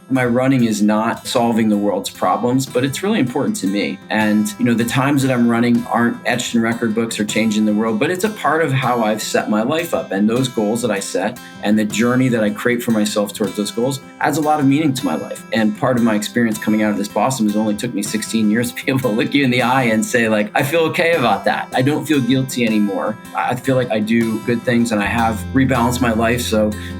My running is not solving the world's problems, but it's really important to me. And, the times that I'm running aren't etched in record books or changing the world, but it's a part of how I've set my life up. And those goals that I set and the journey that I create for myself towards those goals adds a lot of meaning to my life. And part of my experience coming out of this Boston was only took me 16 years to be able to look you in the eye and say, I feel okay about that. I don't feel guilty anymore. I feel like I do good things and I have rebalanced my life.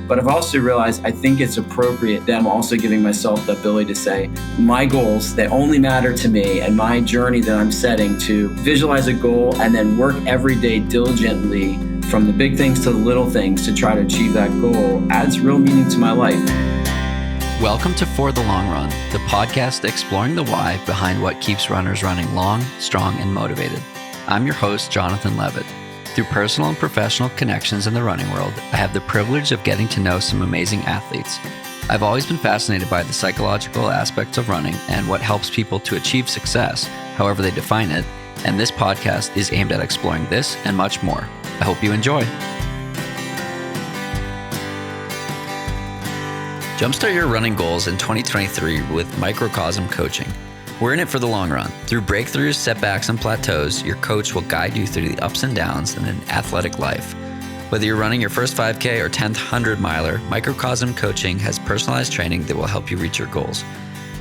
But I've also realized I think it's appropriate that I'm also giving myself the ability to say my goals that only matter to me and my journey that I'm setting to visualize a goal and then work every day diligently from the big things to the little things to try to achieve that goal adds real meaning to my life. Welcome to For the Long Run, the podcast exploring the why behind what keeps runners running long, strong, and motivated. I'm your host, Jonathan Levitt. Through personal and professional connections in the running world, I have the privilege of getting to know some amazing athletes. I've always been fascinated by the psychological aspects of running and what helps people to achieve success, however they define it, and this podcast is aimed at exploring this and much more. I hope you enjoy. Jumpstart your running goals in 2023 with Microcosm Coaching. We're in it for the long run. Through breakthroughs, setbacks, and plateaus, your coach will guide you through the ups and downs in an athletic life. Whether you're running your first 5K or 10th 100 miler, Microcosm Coaching has personalized training that will help you reach your goals.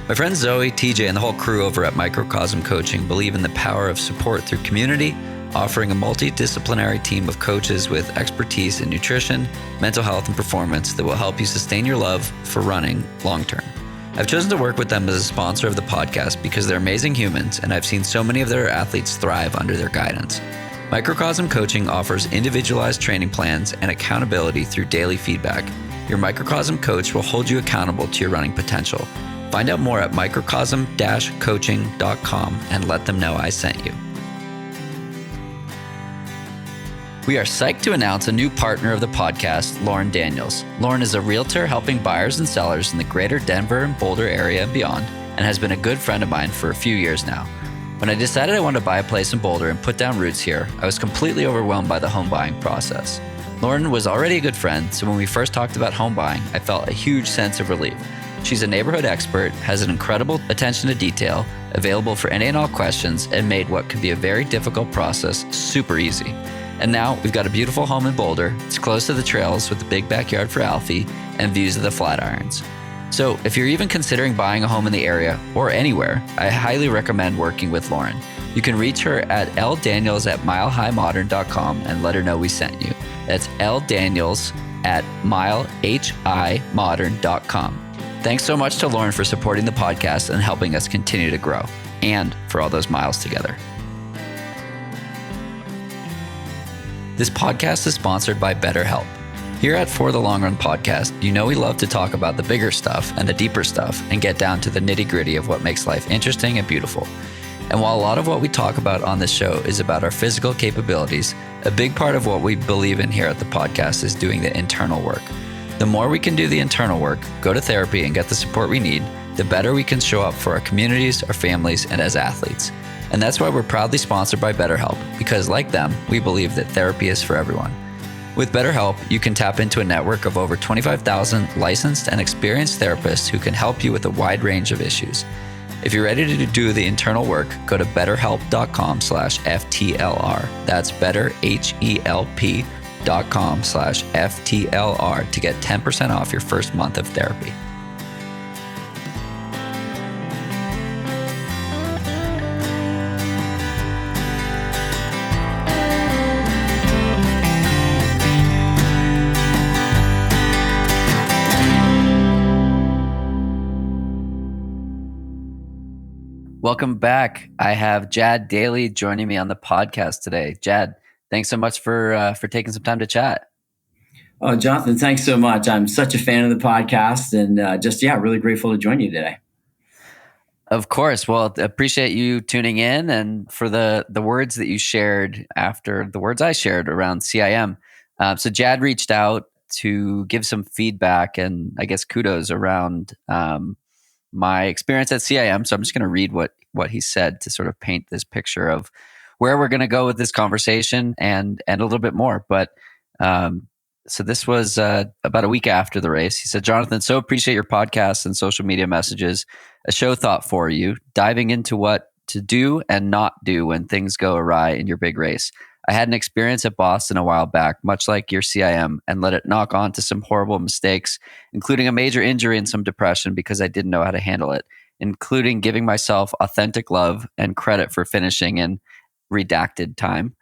My friends Zoe, TJ, and the whole crew over at Microcosm Coaching believe in the power of support through community, offering a multidisciplinary team of coaches with expertise in nutrition, mental health, and performance that will help you sustain your love for running long term. I've chosen to work with them as a sponsor of the podcast because they're amazing humans and I've seen so many of their athletes thrive under their guidance. Microcosm Coaching offers individualized training plans and accountability through daily feedback. Your Microcosm coach will hold you accountable to your running potential. Find out more at microcosm-coaching.com and let them know I sent you. We are psyched to announce a new partner of the podcast, Lauren Daniels. Lauren is a realtor helping buyers and sellers in the greater Denver and Boulder area and beyond, and has been a good friend of mine for a few years now. When I decided I wanted to buy a place in Boulder and put down roots here, I was completely overwhelmed by the home buying process. Lauren was already a good friend, so when we first talked about home buying, I felt a huge sense of relief. She's a neighborhood expert, has an incredible attention to detail, available for any and all questions, and made what could be a very difficult process super easy. And now we've got a beautiful home in Boulder. It's close to the trails with a big backyard for Alfie and views of the Flatirons. So if you're even considering buying a home in the area or anywhere, I highly recommend working with Lauren. You can reach her at ldaniels@milehighmodern.com and let her know we sent you. That's ldaniels@milehighmodern.com. Thanks so much to Lauren for supporting the podcast and helping us continue to grow, and for all those miles together. This podcast is sponsored by BetterHelp. Here at For the Long Run podcast, we love to talk about the bigger stuff and the deeper stuff and get down to the nitty-gritty of what makes life interesting and beautiful. And while a lot of what we talk about on this show is about our physical capabilities, a big part of what we believe in here at the podcast is doing the internal work. The more we can do the internal work, go to therapy and get the support we need, the better we can show up for our communities, our families, and as athletes. And that's why we're proudly sponsored by BetterHelp, because like them, we believe that therapy is for everyone. With BetterHelp, you can tap into a network of over 25,000 licensed and experienced therapists who can help you with a wide range of issues. If you're ready to do the internal work, go to betterhelp.com/FTLR. That's betterhelp.com/FTLR to get 10% off your first month of therapy. Welcome back. I have Jad Daley joining me on the podcast today. Jad, thanks so much for taking some time to chat. Oh, Jonathan, thanks so much. I'm such a fan of the podcast and really grateful to join you today. Of course. Well, appreciate you tuning in and for the words that you shared after the words I shared around CIM. So Jad reached out to give some feedback and I guess kudos around my experience at CIM. So I'm just going to read what he said to sort of paint this picture of where we're going to go with this conversation and a little bit more. But So this was about a week after the race. He said, Jonathan, so appreciate your podcast and social media messages. A show thought for you, diving into what to do and not do when things go awry in your big race. I had an experience at Boston a while back, much like your CIM, and let it knock on to some horrible mistakes, including a major injury and some depression because I didn't know how to handle it, including giving myself authentic love and credit for finishing in redacted time,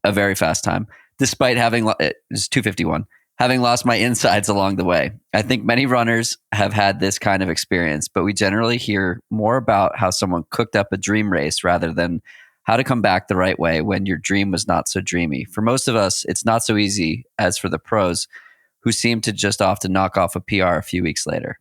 a very fast time, despite having it was 2:51, having lost my insides along the way. I think many runners have had this kind of experience, but we generally hear more about how someone cooked up a dream race rather than how to come back the right way when your dream was not so dreamy. For most of us, it's not so easy as for the pros who seem to just often knock off a PR a few weeks later.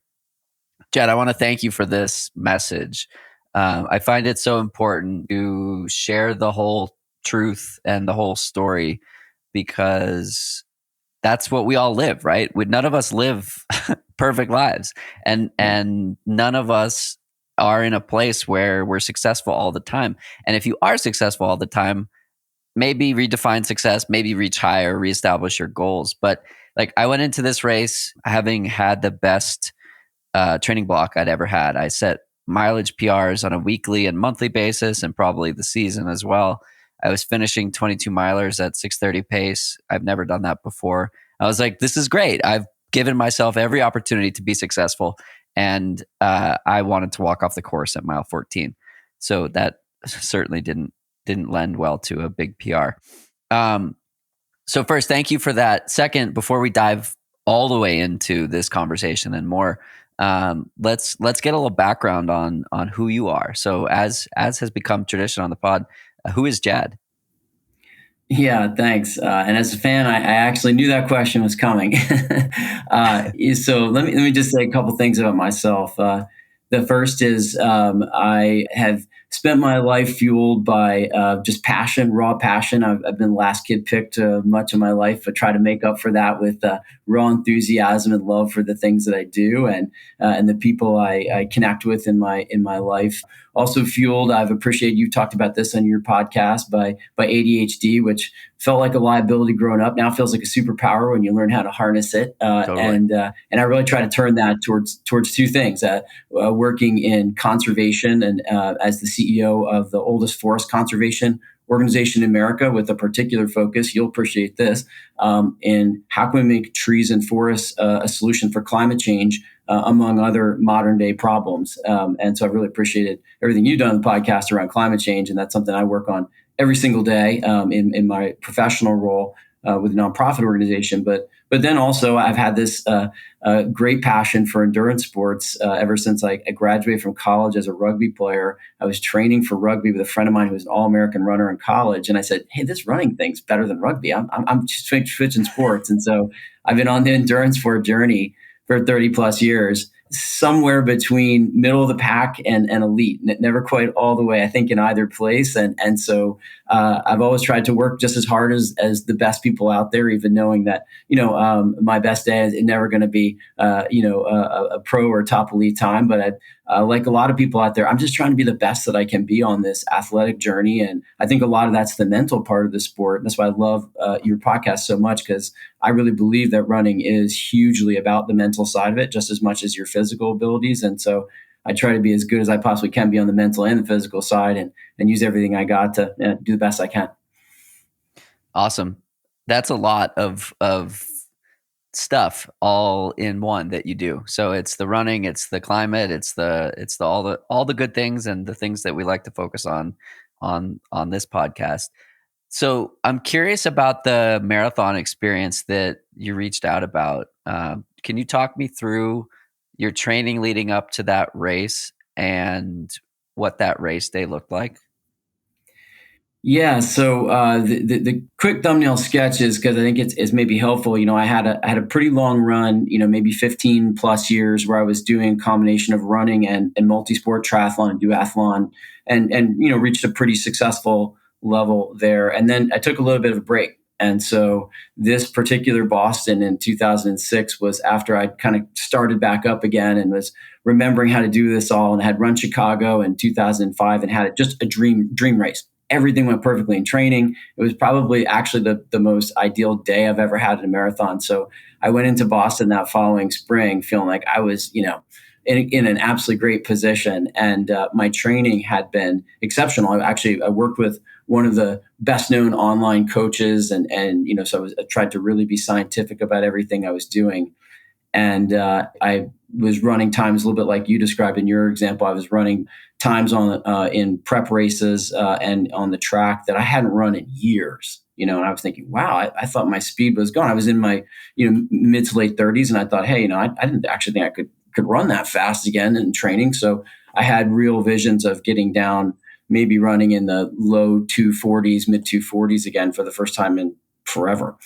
Jed, I want to thank you for this message. I find it so important to share the whole truth and the whole story because that's what we all live, right? None of us live perfect lives, and none of us are in a place where we're successful all the time. And if you are successful all the time, maybe redefine success, maybe reach higher, reestablish your goals. But like I went into this race having had the best training block I'd ever had. I set mileage PRs on a weekly and monthly basis, and probably the season as well. I was finishing 22 milers at 6:30 pace. I've never done that before. I was like, this is great. I've given myself every opportunity to be successful. And I wanted to walk off the course at mile 14. So that certainly didn't lend well to a big PR. So first, thank you for that. Second, before we dive all the way into this conversation and more, let's get a little background on who you are. So as has become tradition on the pod, who is Jad? Yeah, thanks. And as a fan, I actually knew that question was coming. So let me just say a couple things about myself. The first is I have spent my life fueled by just passion, raw passion. I've been the last kid picked much of my life, but try to make up for that with raw enthusiasm and love for the things that I do and the people I connect with in my life. Also fueled, I've appreciated you talked about this on your podcast by ADHD, which felt like a liability growing up. Now feels like a superpower when you learn how to harness it. Totally. And I really try to turn that towards two things: working in conservation and as the CEO of the oldest forest conservation organization in America, with a particular focus. You'll appreciate this. In how can we make trees and forests a solution for climate change, among other modern day problems. And so I really appreciated everything you've done on the podcast around climate change. And that's something I work on every single day in my professional role with a nonprofit organization. But then also I've had this great passion for endurance sports ever since I graduated from college as a rugby player. I was training for rugby with a friend of mine who was an all-American runner in college. And I said, hey, this running thing's better than rugby. I'm just switching sports. And so I've been on the endurance sport journey for 30 plus years, somewhere between middle of the pack and elite, never quite all the way, I think, in either place. And so I've always tried to work just as hard as the best people out there, even knowing that, my best day is never going to be, a pro or top elite time. But like a lot of people out there, I'm just trying to be the best that I can be on this athletic journey. And I think a lot of that's the mental part of the sport. And that's why I love your podcast so much, because I really believe that running is hugely about the mental side of it, just as much as your physical abilities. And so I try to be as good as I possibly can be on the mental and the physical side and use everything I got to do the best I can. Awesome. That's a lot of stuff all in one that you do. So it's the running, it's the climate, it's all the good things and the things that we like to focus on this podcast. So I'm curious about the marathon experience that you reached out about. Can you talk me through your training leading up to that race and what that race day looked like? Yeah, so the quick thumbnail sketch is because I think it's maybe helpful. I had a pretty long run, maybe 15 plus years where I was doing a combination of running and multi-sport triathlon and duathlon, and reached a pretty successful level there. And then I took a little bit of a break. And so this particular Boston in 2006 was after I kind of started back up again and was remembering how to do this all, and had run Chicago in 2005 and had it just a dream race. everything went perfectly in training. It was probably actually the most ideal day I've ever had in a marathon. So I went into Boston that following spring feeling like I was, in an absolutely great position. And my training had been exceptional. I worked with one of the best known online coaches. So I tried to really be scientific about everything I was doing. And I was running times a little bit like you described in your example. I was running times in prep races and on the track that I hadn't run in years. And I was thinking, wow, I thought my speed was gone. I was in my mid to late 30s, and I thought, hey, I didn't actually think I could run that fast again in training. So I had real visions of getting down, maybe running in the low 240s, mid 240s again for the first time in forever.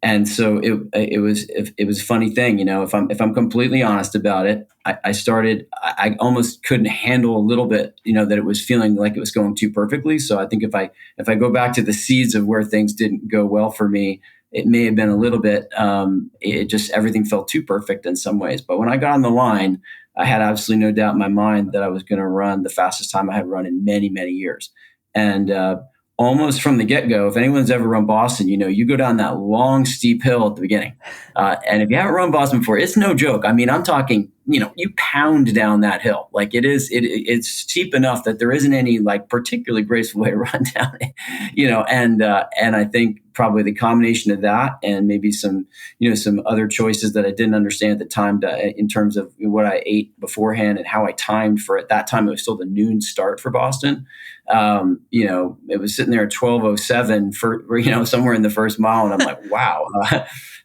And so it was a funny thing, if I'm completely honest about it, I almost couldn't handle a little bit, that it was feeling like it was going too perfectly. So I think if I go back to the seeds of where things didn't go well for me, it may have been a little bit, it just, everything felt too perfect in some ways. But when I got on the line, I had absolutely no doubt in my mind that I was going to run the fastest time I had run in many, many years. And, almost from the get-go, if anyone's ever run Boston, you go down that long, steep hill at the beginning. And if you haven't run Boston before, it's no joke. I mean, I'm talking, you pound down that hill. Like it's steep enough that there isn't any like particularly graceful way to run down it, and I think probably the combination of that and maybe some other choices that I didn't understand at the time in terms of what I ate beforehand and how I timed for it. That time it was still the noon start for Boston. It was sitting there at 12:07 for, somewhere in the first mile. And I'm like, wow,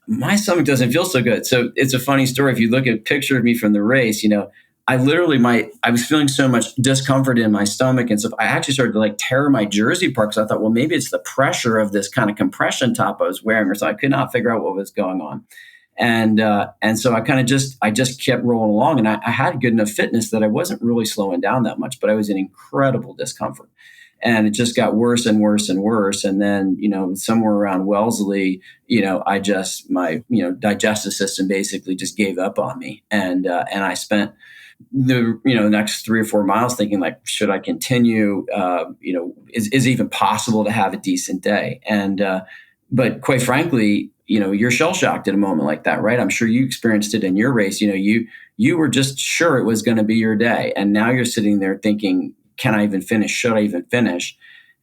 my stomach doesn't feel so good. So it's a funny story. If you look at a picture of me from the race, I was feeling so much discomfort in my stomach. And so I actually started to like tear my jersey apart because I thought, well, maybe it's the pressure of this kind of compression top I was wearing. Or so I could not figure out what was going on. And so I kind of just kept rolling along, and I had good enough fitness that I wasn't really slowing down that much, but I was in incredible discomfort. And it just got worse and worse and worse. And then, somewhere around Wellesley, my digestive system basically just gave up on me. And I spent the next 3 or 4 miles thinking like, should I continue? Is it even possible to have a decent day? And but quite frankly, you're shell shocked at a moment like that, right? I'm sure you experienced it in your race. You were just sure it was going to be your day, and now you're sitting there thinking, can I even finish? Should I even finish?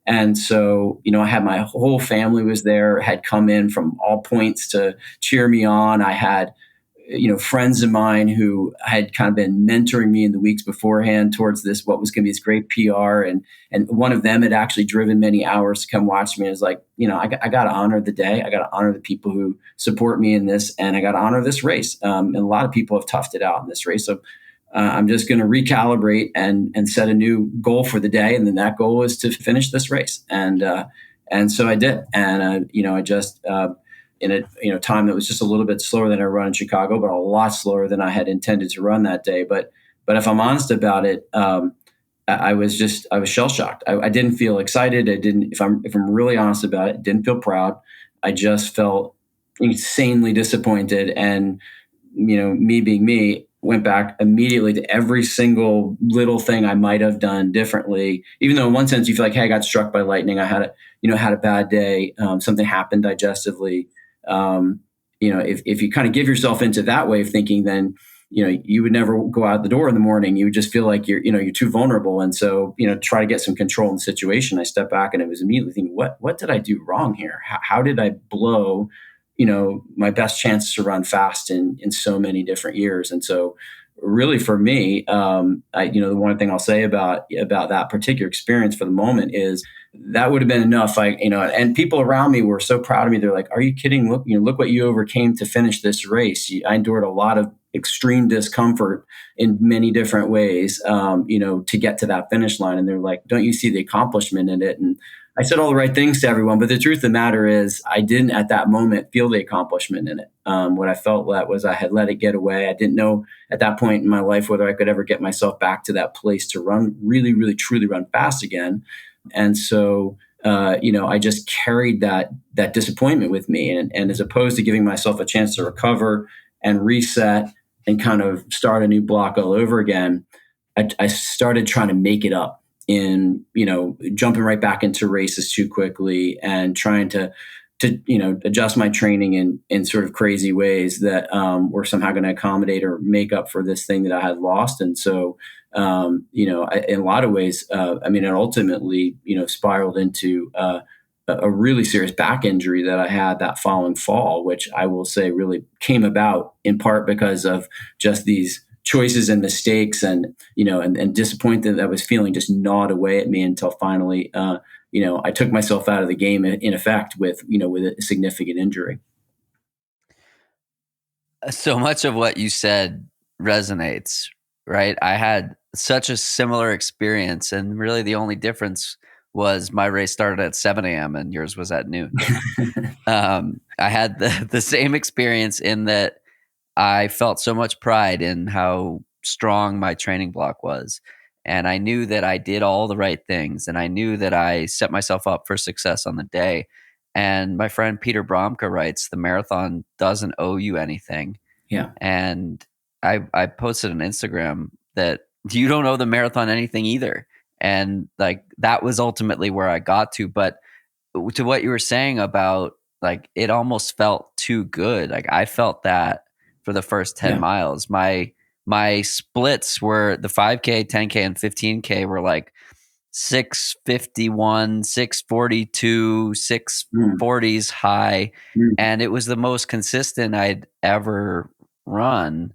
And so, I had my whole family was there, had come in from all points to cheer me on. I had, friends of mine who had kind of been mentoring me in the weeks beforehand towards this, what was going to be this great PR. And one of them had actually driven many hours to come watch me. I was like, I got to honor the day. I got to honor the people who support me in this. And I got to honor this race. And a lot of people have toughed it out in this race. So I'm just going to recalibrate and set a new goal for the day. And then that goal is to finish this race. And so I did. And, I just, in a time that was just a little bit slower than I run in Chicago, but a lot slower than I had intended to run that day. But if I'm honest about it, I was shell shocked. I didn't feel excited. If I'm really honest about it, didn't feel proud. I just felt insanely disappointed. And, me being me, went back immediately to every single little thing I might have done differently. Even though in one sense you feel like, hey, I got struck by lightning. I had a bad day. Something happened digestively. If you kind of give yourself into that way of thinking, then, you would never go out the door in the morning. You would just feel like you're too vulnerable. And so, try to get some control in the situation. I stepped back and it was immediately thinking, what did I do wrong here? How did I blow my best chances to run fast in so many different years? And so really for me, the one thing I'll say about that particular experience for the moment is that would have been enough. And people around me were so proud of me. They're like, are you kidding? Look what you overcame to finish this race. I endured a lot of extreme discomfort in many different ways, to get to that finish line. And they're like, don't you see the accomplishment in it? And I said all the right things to everyone, but the truth of the matter is I didn't at that moment feel the accomplishment in it. What I felt was I had let it get away. I didn't know at that point in my life whether I could ever get myself back to that place to run, really, really, truly run fast again. And so, I just carried that disappointment with me. And as opposed to giving myself a chance to recover and reset and kind of start a new block all over again, I started trying to make it up. in, jumping right back into races too quickly and trying to adjust my training in sort of crazy ways that were somehow going to accommodate or make up for this thing that I had lost. And so, in a lot of ways, it ultimately, spiraled into a really serious back injury that I had that following fall, which I will say really came about in part because of just these choices and mistakes and disappointment that I was feeling just gnawed away at me until finally, I took myself out of the game in effect with a significant injury. So much of what you said resonates, right? I had such a similar experience, and really the only difference was my race started at 7 a.m. and yours was at noon. I had the same experience in that I felt so much pride in how strong my training block was. And I knew that I did all the right things, and I knew that I set myself up for success on the day. And my friend Peter Bromka writes, the marathon doesn't owe you anything. Yeah. And I posted on Instagram that you don't owe the marathon anything either. And like, that was ultimately where I got to. But to what you were saying about, like, it almost felt too good. Like, I felt that for the first 10 miles. My splits were the 5K, 10K, and 15K were like 651, 642, 640s high. And it was the most consistent I'd ever run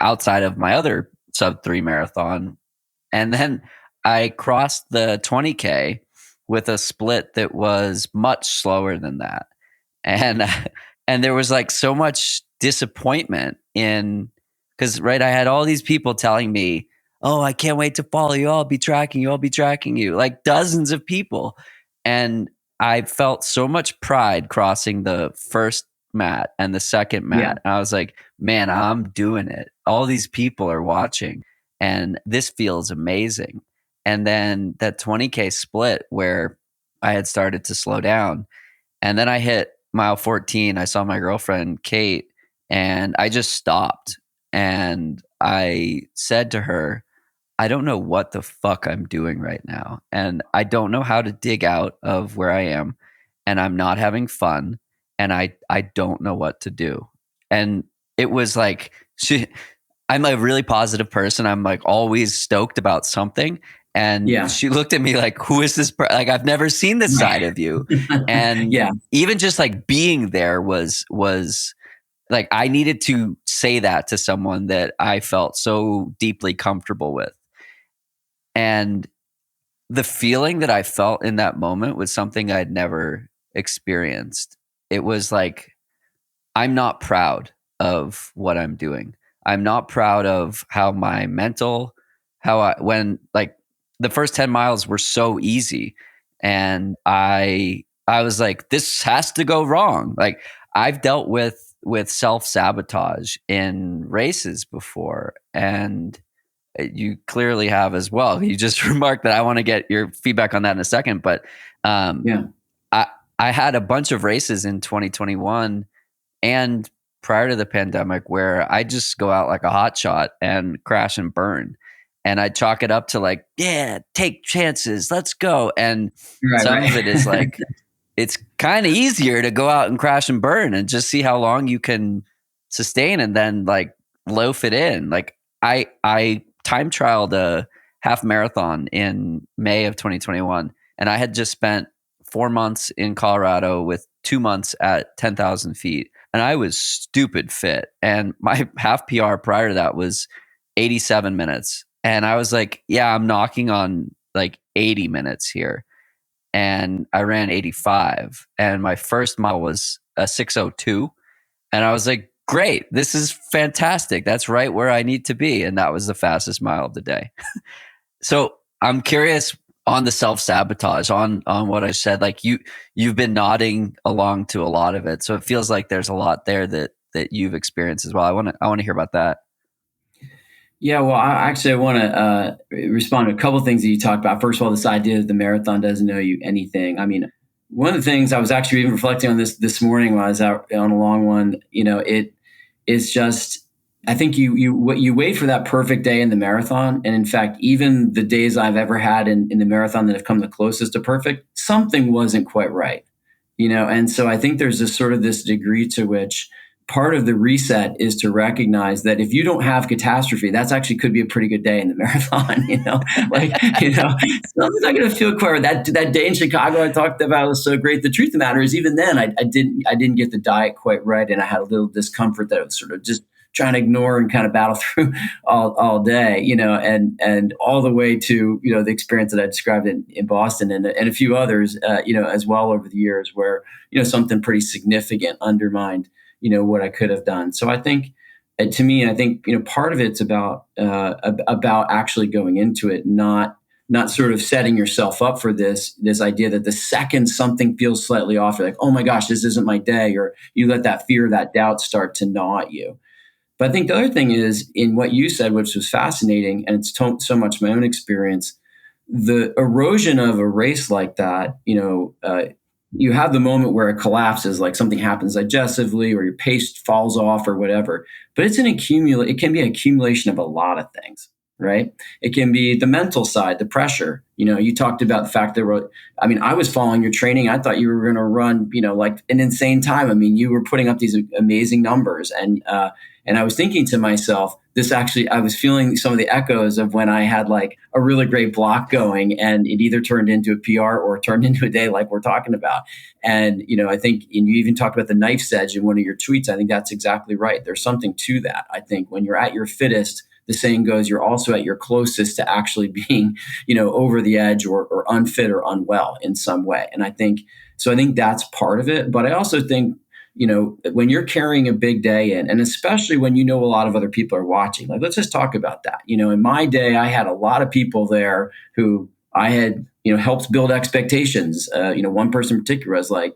outside of my other sub 3 marathon. And then I crossed the 20K with a split that was much slower than that. And there was like so much disappointment in, because I had all these people telling me, oh, I can't wait to follow you. I'll be tracking you, like dozens of people. And I felt so much pride crossing the first mat and the second mat. Yeah. And I was like, man, I'm doing it. All these people are watching and this feels amazing. And then that 20K split where I had started to slow down. And then I hit mile 14. I saw my girlfriend, Kate, and I just stopped. And I said to her, I don't know what the fuck I'm doing right now. And I don't know how to dig out of where I am. And I'm not having fun. And I don't know what to do. And it was like, I'm a really positive person. I'm like always stoked about something. And she looked at me like, who is this? Like, I've never seen this side of you. And even just like being there was like, I needed to say that to someone that I felt so deeply comfortable with. And the feeling that I felt in that moment was something I'd never experienced. It was like, I'm not proud of what I'm doing. I'm not proud of how my mental, when like the first 10 miles were so easy. And I was like, this has to go wrong. Like, I've dealt with self-sabotage in races before, and you clearly have as well. You just remarked that. I want to get your feedback on that in a second, but I had a bunch of races in 2021 and prior to the pandemic where I just go out like a hot shot and crash and burn. And I chalk it up to like, yeah, take chances, let's go. And some of it is like, it's kind of easier to go out and crash and burn and just see how long you can sustain and then like loaf it in. Like I time trialed a half marathon in May of 2021, and I had just spent 4 months in Colorado with 2 months at 10,000 feet. And I was stupid fit. And my half PR prior to that was 87 minutes. And I was like, yeah, I'm knocking on like 80 minutes here. And I ran 85. And my first mile was a 6:02. And I was like, great, this is fantastic. That's right where I need to be. And that was the fastest mile of the day. So I'm curious on the self-sabotage, on what I said. Like you've been nodding along to a lot of it. So it feels like there's a lot there that you've experienced as well. I want to hear about that. Yeah, well, I want to respond to a couple of things that you talked about. First of all, this idea that the marathon doesn't owe you anything. I mean, one of the things I was actually even reflecting on this morning while I was out on a long one, it is just I think you wait for that perfect day in the marathon. And in fact, even the days I've ever had in the marathon that have come the closest to perfect, something wasn't quite right. And so I think there's this degree to which part of the reset is to recognize that if you don't have catastrophe, that's actually could be a pretty good day in the marathon. Something's not going to feel quite right. That day in Chicago I talked about was so great. The truth of the matter is, even then, I didn't get the diet quite right, and I had a little discomfort that I was sort of just trying to ignore and kind of battle through all day, and all the way to, the experience that I described in Boston and a few others, as well over the years where, something pretty significant undermined, what I could have done. So I think, to me, I think, part of it's about actually going into it, not sort of setting yourself up for this idea that the second something feels slightly off, you're like, oh my gosh, this isn't my day, or you let that fear, that doubt start to gnaw at you. But I think the other thing is in what you said, which was fascinating, and it's so much my own experience, the erosion of a race like that, you have the moment where it collapses, like something happens digestively or your pace falls off or whatever. But it can be an accumulation of a lot of things, right? It can be the mental side, the pressure. You talked about the fact that I was following your training. I thought you were going to run, like an insane time. You were putting up these amazing numbers, and I was thinking to myself, I was feeling some of the echoes of when I had like a really great block going and it either turned into a PR or turned into a day like we're talking about. And, I think, and you even talked about the knife's edge in one of your tweets. I think that's exactly right. There's something to that. I think when you're at your fittest, the saying goes, you're also at your closest to actually being, over the edge or unfit or unwell in some way. And I think that's part of it. But I also think, when you're carrying a big day in, and especially when a lot of other people are watching, like, let's just talk about that. In my day, I had a lot of people there who I had, helped build expectations. One person in particular was like,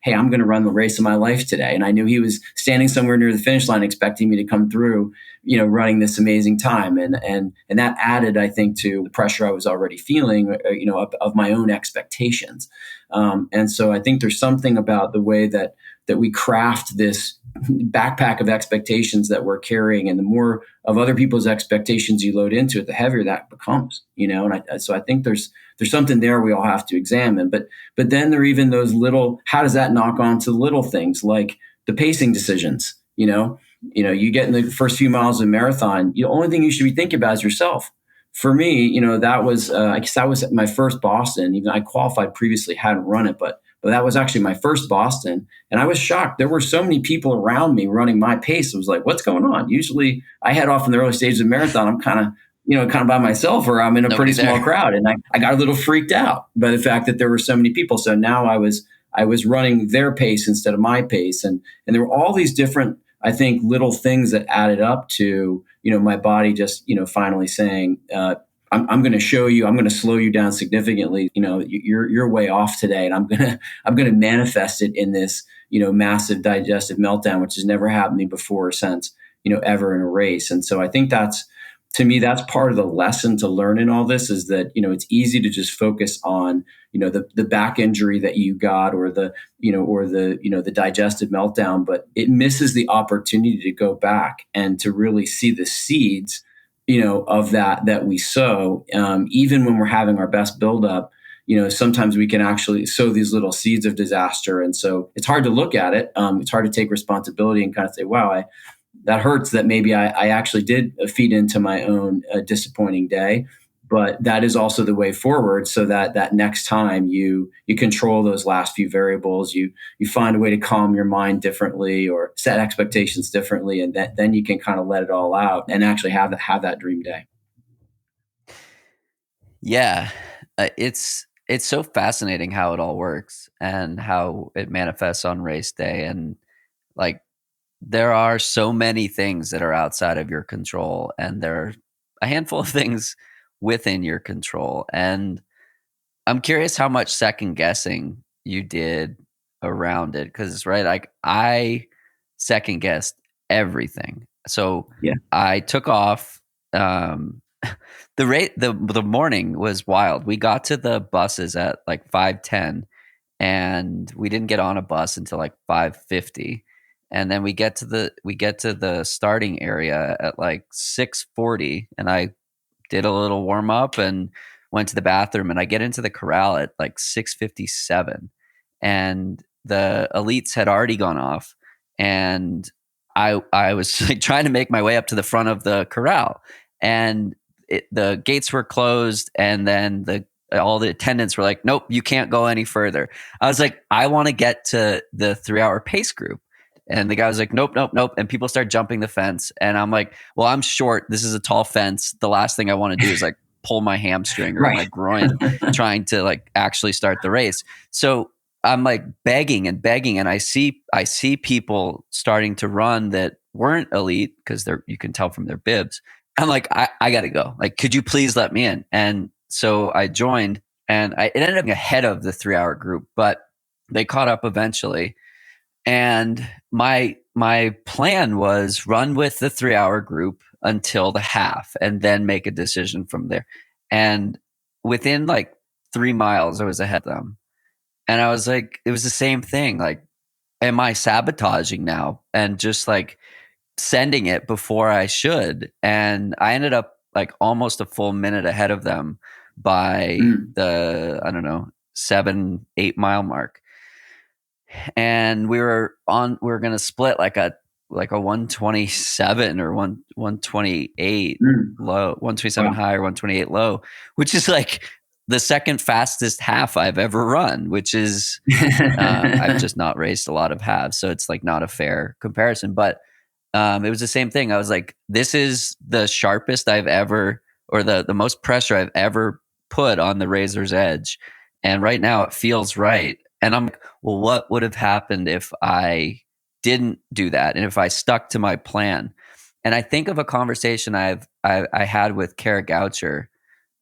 hey, I'm going to run the race of my life today. And I knew he was standing somewhere near the finish line expecting me to come through, running this amazing time. And that added, I think, to the pressure I was already feeling, of my own expectations. And so I think there's something about the way that we craft this backpack of expectations that we're carrying, and the more of other people's expectations you load into it, the heavier that becomes, so I think there's something there we all have to examine. But then there are even those little, how does that knock on to little things like the pacing decisions? You get in the first few miles of a marathon, the only thing you should be thinking about is yourself. For me, that was, I guess that was my first Boston. Even I qualified previously, hadn't run it, but that was actually my first Boston. And I was shocked. There were so many people around me running my pace. It was like, what's going on? Usually I head off in the early stages of marathon. I'm kind of by myself, or I'm in a pretty small crowd. And I got a little freaked out by the fact that there were so many people. So now I was running their pace instead of my pace. And there were all these different, I think, little things that added up to, my body just, finally saying, I'm going to show you, I'm going to slow you down significantly. You're way off today, and I'm going to manifest it in this, massive digestive meltdown, which has never happened to me before or since, ever in a race. And so I think to me, that's part of the lesson to learn in all this, is that, it's easy to just focus on, the back injury that you got, or the digestive meltdown, but it misses the opportunity to go back and to really see the seeds, of that we sow, even when we're having our best buildup. Sometimes we can actually sow these little seeds of disaster. And so it's hard to look at it. It's hard to take responsibility and kind of say, wow, that hurts that maybe I actually did feed into my own disappointing day. But that is also the way forward, so that next time you control those last few variables, you find a way to calm your mind differently or set expectations differently, and then you can kind of let it all out and actually have that dream day. Yeah, it's so fascinating how it all works and how it manifests on race day, and like there are so many things that are outside of your control, and there are a handful of things within your control. And I'm curious how much second guessing you did around it, because right, like I second guessed everything. So Yeah. I took off. The morning was wild. We got to the buses at like 5:10, and we didn't get on a bus until like 5:50. And then we get to the starting area at like 6:40, and I did a little warm up and went to the bathroom, and I get into the corral at like 6:57, and the elites had already gone off, and I was like trying to make my way up to the front of the corral, and the gates were closed, and then all the attendants were like, nope, you can't go any further. I was like, I want to get to the 3-hour pace group. And the guy was like, nope, nope, nope. And people start jumping the fence. And I'm like, well, I'm short. This is a tall fence. The last thing I want to do is like pull my hamstring or my groin trying to like actually start the race. So I'm like begging and begging. And I see people starting to run that weren't elite because you can tell from their bibs. I'm like, I got to go. Like, could you please let me in? And so I joined, and it ended up being ahead of the 3-hour group, but they caught up eventually. And my plan was run with the 3-hour group until the half and then make a decision from there. And within like 3 miles, I was ahead of them. And I was like, it was the same thing. Like, am I sabotaging now? And just like sending it before I should. And I ended up like almost a full minute ahead of them by the, I don't know, 7-8 mile mark. And we were going to split like a 127 or 128 low, 127 high or 128 low, which is like the second fastest half I've ever run, which is, I've just not raced a lot of halves. So it's like not a fair comparison, but it was the same thing. I was like, this is the sharpest I've ever, or the most pressure I've ever put on the razor's edge. And right now it feels right. And I'm like, well, what would have happened if I didn't do that? And if I stuck to my plan? And I think of a conversation I had with Kara Goucher,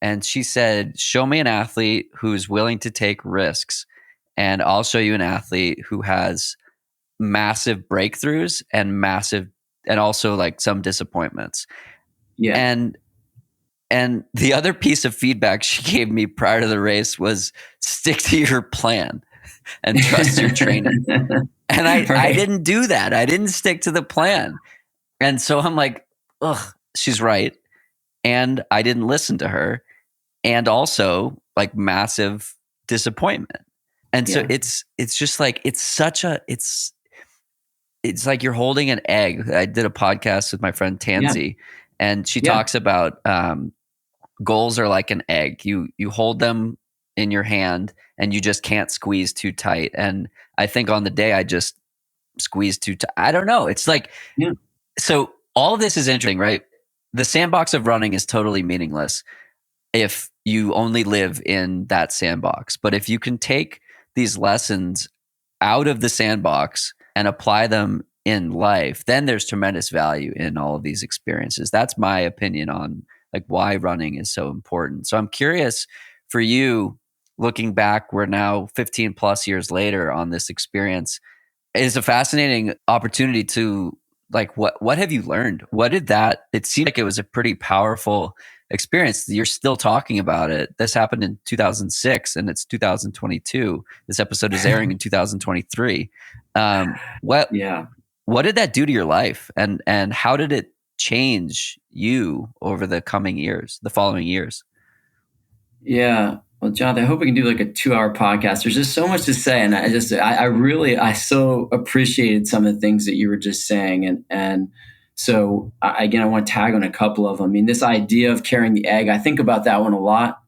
and she said, show me an athlete who's willing to take risks, and I'll show you an athlete who has massive breakthroughs and also like some disappointments. Yeah. And the other piece of feedback she gave me prior to the race was stick to your plan and trust your training. And I didn't do that. I didn't stick to the plan. And so I'm like, ugh, she's right. And I didn't listen to her. And also like massive disappointment. And so it's just like, it's like you're holding an egg. I did a podcast with my friend Tansy, and she talks about goals are like an egg. You hold them in your hand, and you just can't squeeze too tight. And I think on the day I just squeezed too tight. I don't know. It's like, so all of this is interesting, right? The sandbox of running is totally meaningless if you only live in that sandbox. But if you can take these lessons out of the sandbox and apply them in life, then there's tremendous value in all of these experiences. That's my opinion on like why running is so important. So I'm curious for you, looking back, we're now 15 plus years later on this experience. It's a fascinating opportunity to like, what have you learned? It seemed like it was a pretty powerful experience. You're still talking about it. This happened in 2006 and it's 2022. This episode is airing in 2023. What did that do to your life, and how did it change you over the following years? Yeah. Well, Jonathan, I hope we can do like a 2-hour podcast. There's just so much to say. And I so appreciated some of the things that you were just saying. And so again, I want to tag on a couple of them. I mean, this idea of carrying the egg, I think about that one a lot,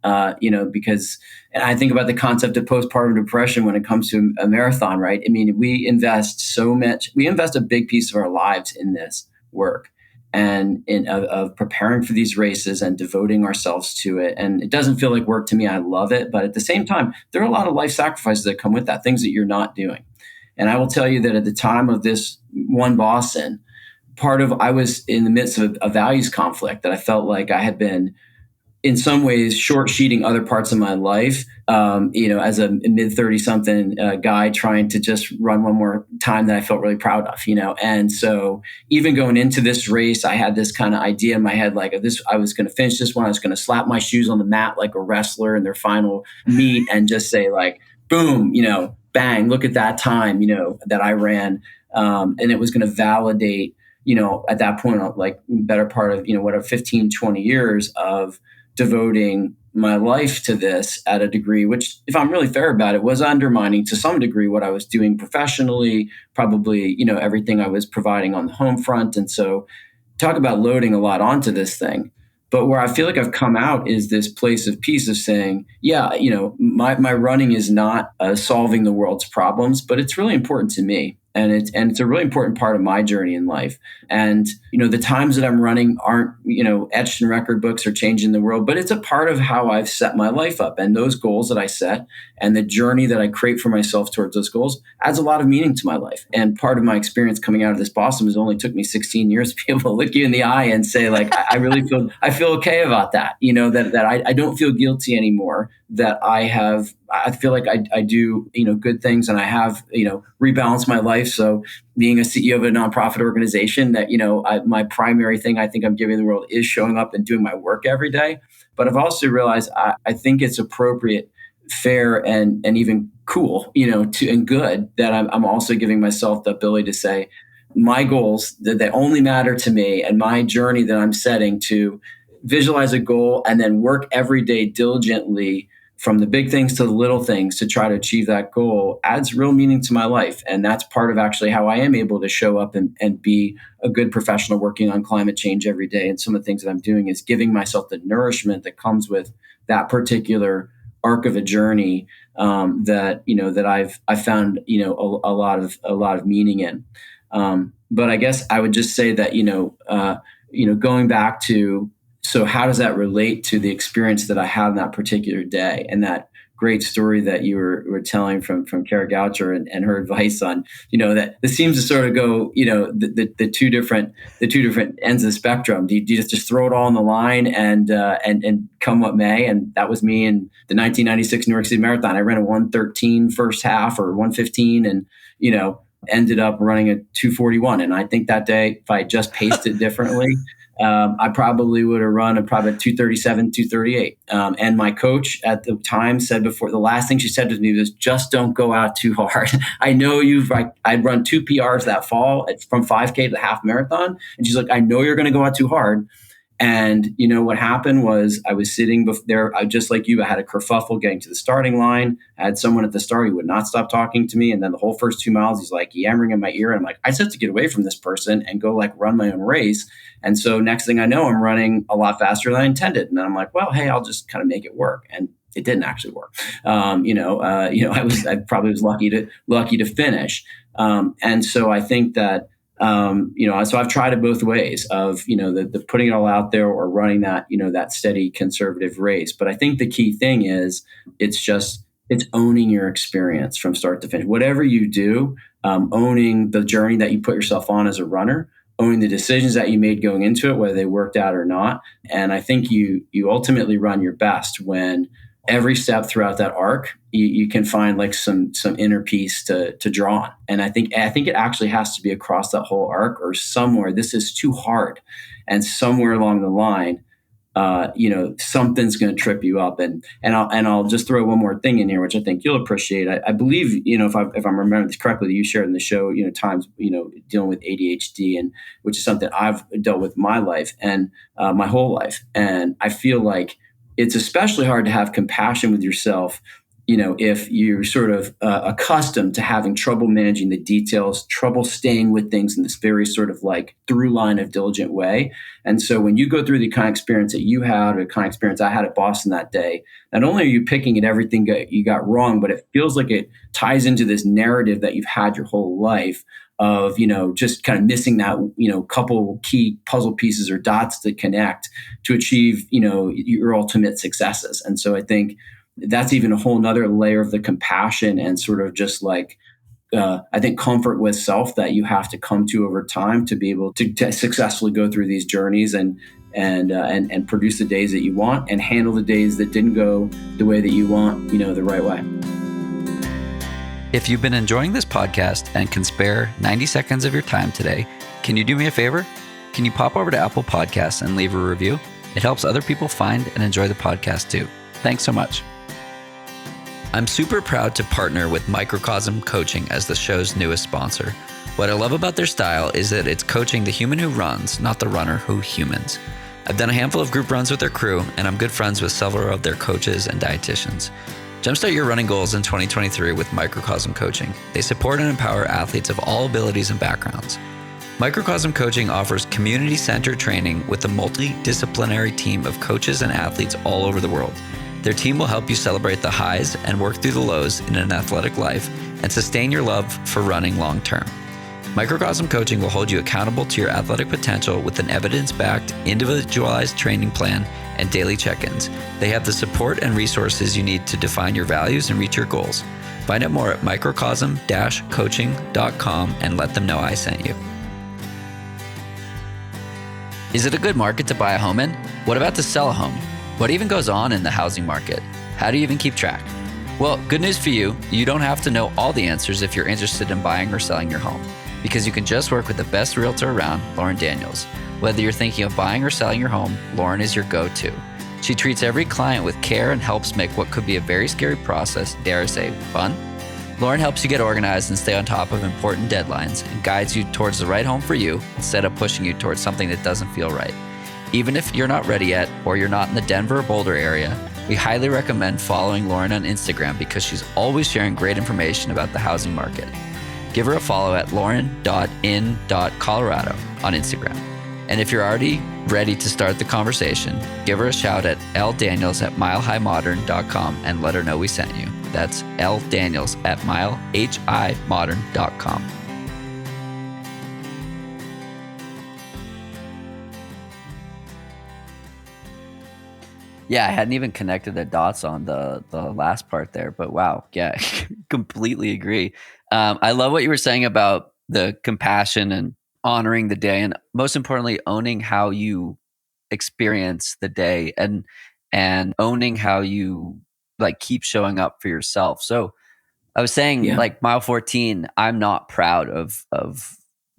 because I think about the concept of postpartum depression when it comes to a marathon, right? I mean, we invest a big piece of our lives in this work and of preparing for these races and devoting ourselves to it. And it doesn't feel like work to me. I love it. But at the same time, there are a lot of life sacrifices that come with that, things that you're not doing. And I will tell you that at the time of this one Boston, I was in the midst of a values conflict that I felt like I had been in some ways short-sheeting other parts of my life, as a mid-30-something guy trying to just run one more time that I felt really proud of, And so even going into this race, I had this kind of idea in my head, like I was going to finish this one. I was going to slap my shoes on the mat like a wrestler in their final meet and just say like, boom, bang, look at that time, that I ran. And it was going to validate, at that point, like better part of, 15, 20 years of devoting my life to this at a degree, which, if I'm really fair about it, was undermining to some degree what I was doing professionally, probably, everything I was providing on the home front. And so talk about loading a lot onto this thing. But where I feel like I've come out is this place of peace of saying, yeah, my running is not solving the world's problems, but it's really important to me. And it's a really important part of my journey in life. And, the times that I'm running aren't, etched in record books or changing the world, but it's a part of how I've set my life up. And those goals that I set and the journey that I create for myself towards those goals adds a lot of meaning to my life. And part of my experience coming out of this Boston has only took me 16 years to be able to look you in the eye and say, like, I really feel okay about that, that I don't feel guilty anymore, that I feel like I do, good things, and I have, rebalanced my life. So being a CEO of a nonprofit organization that, my primary thing I think I'm giving the world is showing up and doing my work every day. But I've also realized I think it's appropriate, fair, and even cool, and good that I'm also giving myself the ability to say my goals that only matter to me, and my journey that I'm setting to visualize a goal and then work every day diligently from the big things to the little things to try to achieve that goal adds real meaning to my life. And that's part of actually how I am able to show up and be a good professional working on climate change every day. And some of the things that I'm doing is giving myself the nourishment that comes with that particular arc of a journey that I've found, a lot of meaning in. But I guess I would just say that, going back to, so how does that relate to the experience that I had in that particular day, and that great story that you were telling from Kara Goucher and her advice on, that this seems to sort of go, the two different ends of the spectrum. Do you just throw it all on the line and come what may? And that was me in the 1996 New York City Marathon. I ran a 1:13 first half, or 1:15, and ended up running a 2:41. And I think that day, if I had just paced it differently, I probably would have run probably 2:37, 2:38. And my coach at the time said before, the last thing she said to me was, just don't go out too hard. I know I'd run 2 PRs that fall from 5K to the half marathon. And she's like, I know you're going to go out too hard. And what happened was I was sitting there, just like you. I had a kerfuffle getting to the starting line. I had someone at the start who would not stop talking to me. And then the whole first 2 miles, he's like yammering in my ear. And I'm like, I just have to get away from this person and go run my own race. And so next thing I know, I'm running a lot faster than I intended. And I'm like, well, hey, I'll just kind of make it work. And it didn't actually work. I probably was lucky to finish. And so I think that, so I've tried it both ways of, the putting it all out there or running that, that steady conservative race. But I think the key thing is it's owning your experience from start to finish. Whatever you do, owning the journey that you put yourself on as a runner, owning the decisions that you made going into it, whether they worked out or not. And I think you ultimately run your best when every step throughout that arc, you can find some inner peace to draw on. And I think it actually has to be across that whole arc, or somewhere this is too hard, and somewhere along the line, something's going to trip you up. And I'll just throw one more thing in here, which I think you'll appreciate. I believe, if I'm remembering this correctly, you shared in the show, times, dealing with ADHD, and which is something I've dealt with my life and my whole life. And I feel like it's especially hard to have compassion with yourself, if you're sort of accustomed to having trouble managing the details, trouble staying with things in this very sort of through line of diligent way. And so when you go through the kind of experience that you had, or the kind of experience I had at Boston that day, not only are you picking at everything you got wrong, but it feels like it ties into this narrative that you've had your whole life of, just kind of missing that, couple key puzzle pieces or dots to connect to achieve, your ultimate successes. And so I think that's even a whole nother layer of the compassion and sort of just I think comfort with self that you have to come to over time to be able to successfully go through these journeys and produce the days that you want and handle the days that didn't go the way that you want, the right way. If you've been enjoying this podcast and can spare 90 seconds of your time today, can you do me a favor? Can you pop over to Apple Podcasts and leave a review? It helps other people find and enjoy the podcast too. Thanks so much. I'm super proud to partner with Microcosm Coaching as the show's newest sponsor. What I love about their style is that it's coaching the human who runs, not the runner who humans. I've done a handful of group runs with their crew, and I'm good friends with several of their coaches and dietitians. Jumpstart your running goals in 2023 with Microcosm Coaching. They support and empower athletes of all abilities and backgrounds. Microcosm Coaching offers community-centered training with a multidisciplinary team of coaches and athletes all over the world. Their team will help you celebrate the highs and work through the lows in an athletic life and sustain your love for running long-term. Microcosm Coaching will hold you accountable to your athletic potential with an evidence-backed, individualized training plan and daily check-ins. They have the support and resources you need to define your values and reach your goals. Find out more at microcosm-coaching.com and let them know I sent you. Is it a good market to buy a home in? What about to sell a home? What even goes on in the housing market? How do you even keep track? Well, good news for you, you don't have to know all the answers if you're interested in buying or selling your home, because you can just work with the best realtor around, Lauren Daniels. Whether you're thinking of buying or selling your home, Lauren is your go-to. She treats every client with care and helps make what could be a very scary process, dare I say, fun. Lauren helps you get organized and stay on top of important deadlines and guides you towards the right home for you instead of pushing you towards something that doesn't feel right. Even if you're not ready yet or you're not in the Denver or Boulder area, we highly recommend following Lauren on Instagram because she's always sharing great information about the housing market. Give her a follow at lauren.in.colorado on Instagram. And if you're already ready to start the conversation, give her a shout at ldaniels@milehighmodern.com and let her know we sent you. That's ldaniels@milehighmodern.com. Yeah, I hadn't even connected the dots on the last part there, but wow, yeah, completely agree. I love what you were saying about the compassion and honoring the day, and most importantly, owning how you experience the day and owning how you like keep showing up for yourself. So I was saying, like mile 14, I'm not proud of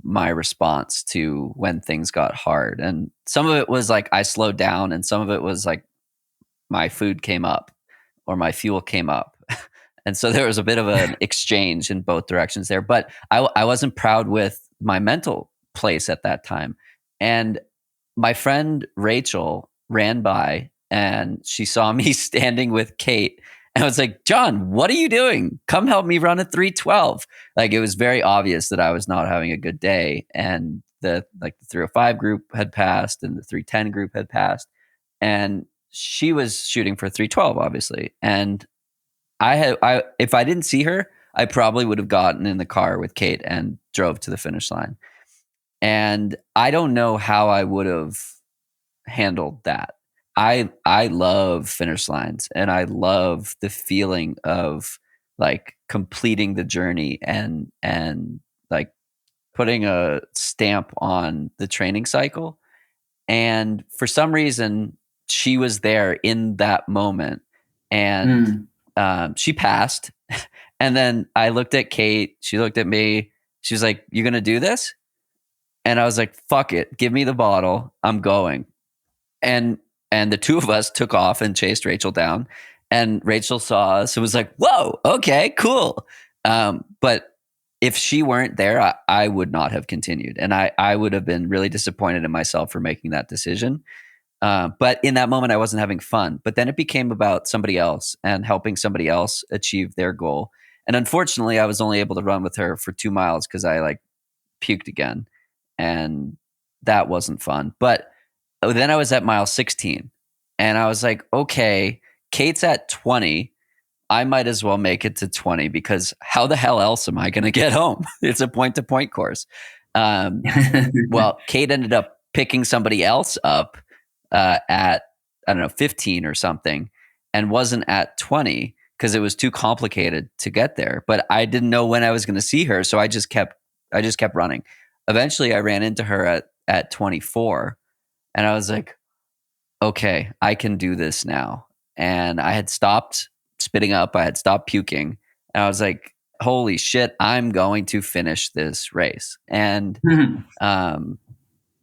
my response to when things got hard, and some of it was like I slowed down, and some of it was like my food came up or my fuel came up. And so there was a bit of an exchange in both directions there. But I wasn't proud with my mental place at that time. And my friend Rachel ran by and she saw me standing with Kate. And I was like, John, what are you doing? Come help me run a 3:12. Like it was very obvious that I was not having a good day. And the 3:05 group had passed and the 3:10 group had passed. And she was shooting for 3:12, obviously. And if I didn't see her, I probably would have gotten in the car with Kate and drove to the finish line. And I don't know how I would have handled that. I love finish lines and I love the feeling of like completing the journey and like putting a stamp on the training cycle. And for some reason, she was there in that moment and she passed. And then I looked at Kate. She looked at me. She was like, "You going to do this?" And I was like, "Fuck it. Give me the bottle. I'm going." And the two of us took off and chased Rachel down. And Rachel saw us and was like, "Whoa, okay, cool." But if she weren't there, I would not have continued. And I would have been really disappointed in myself for making that decision. But in that moment, I wasn't having fun. But then it became about somebody else and helping somebody else achieve their goal. And unfortunately, I was only able to run with her for 2 miles because I like puked again. And that wasn't fun. But then I was at mile 16 and I was like, okay, Kate's at 20. I might as well make it to 20 because how the hell else am I going to get home? It's a point-to-point course. Well, Kate ended up picking somebody else up at, I don't know, 15 or something and wasn't at 20 because it was too complicated to get there. But I didn't know when I was going to see her. So I just kept running. Eventually I ran into her at 24 and I was like, okay, I can do this now. And I had stopped spitting up. I had stopped puking. And I was like, holy shit, I'm going to finish this race. And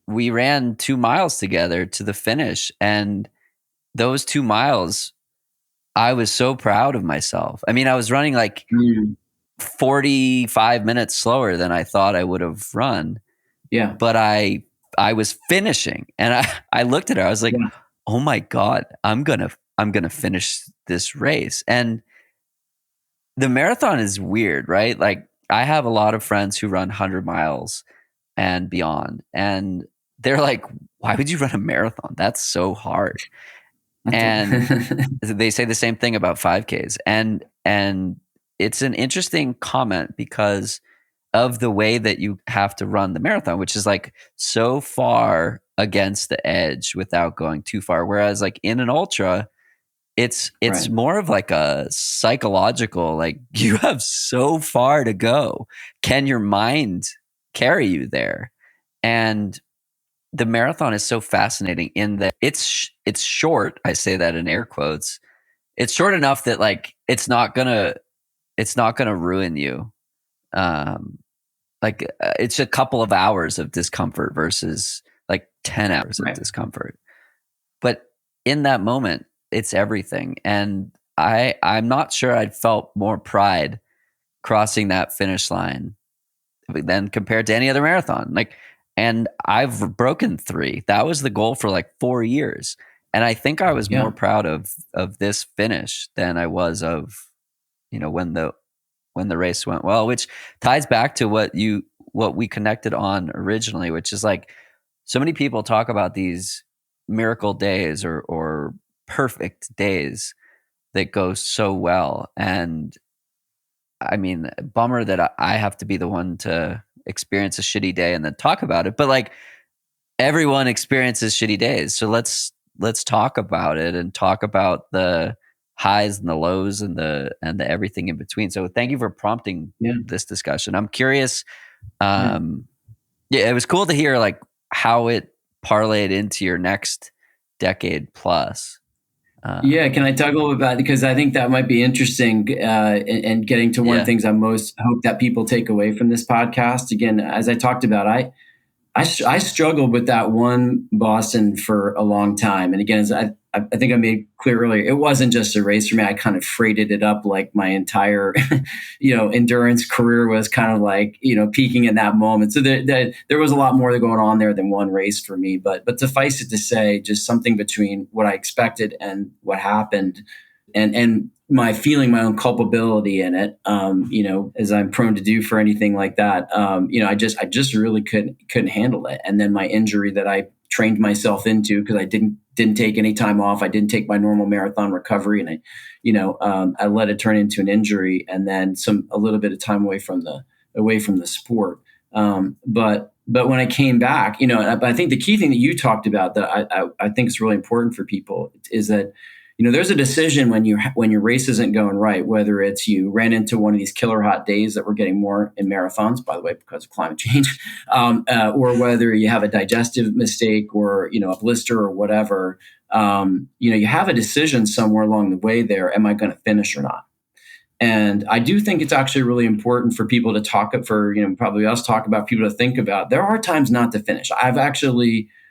we ran 2 miles together to the finish. And those 2 miles, I was so proud of myself. I mean, I was running like 45 minutes slower than I thought I would have run. Yeah. But I was finishing, and I looked at her. I was like, Yeah. "Oh my God, I'm gonna finish this race." And the marathon is weird, right? Like, I have a lot of friends who run 100 miles and beyond, and they're like, "Why would you run a marathon? That's so hard." And they say the same thing about 5Ks. And it's an interesting comment because of the way that you have to run the marathon, which is like so far against the edge without going too far. Whereas like in an ultra, it's Right. more of like a psychological, like you have so far to go. Can your mind carry you there? And the marathon is so fascinating in that it's short. I say that in air quotes. It's short enough that like it's not gonna ruin you. It's a couple of hours of discomfort versus like 10 hours of Right. discomfort. But in that moment, it's everything. And I'm not sure I'd felt more pride crossing that finish line than compared to any other marathon. Like, and I've broken 3. That was the goal for like 4 years. And I think I was Yeah. more proud of this finish than I was of, when the race went well, which ties back to what we connected on originally, which is like so many people talk about these miracle days or perfect days that go so well. And I mean, bummer that I have to be the one to experience a shitty day and then talk about it. But like everyone experiences shitty days. So let's talk about it and talk about the highs and the lows and the everything in between. So thank you for prompting this discussion. I'm curious. Yeah, it was cool to hear like how it parlayed into your next decade plus. Yeah, can I talk a little bit about it? Because I think that might be interesting, and getting to one of the things I most hope that people take away from this podcast. Again, as I talked about, I struggled with that one Boston for a long time. And again, as I think I made clear earlier, it wasn't just a race for me. I kind of freighted it up like my entire, endurance career was kind of like, peaking in that moment. So there was a lot more going on there than one race for me. But suffice it to say, just something between what I expected and what happened, and my feeling my own culpability in it, as I'm prone to do for anything like that. I just really couldn't handle it. And then my injury that I trained myself into, because I didn't take any time off. I didn't take my normal marathon recovery, and I let it turn into an injury, and then a little bit of time away from the sport. But when I came back, I think the key thing that you talked about that I think is really important for people is that, there's a decision when your race isn't going right, whether it's you ran into one of these killer hot days that we're getting more in marathons, by the way, because of climate change, or whether you have a digestive mistake or, a blister or whatever. You have a decision somewhere along the way there. Am I going to finish or not? And I do think it's actually really important for people to probably us talk about, people to think about. There are times not to finish.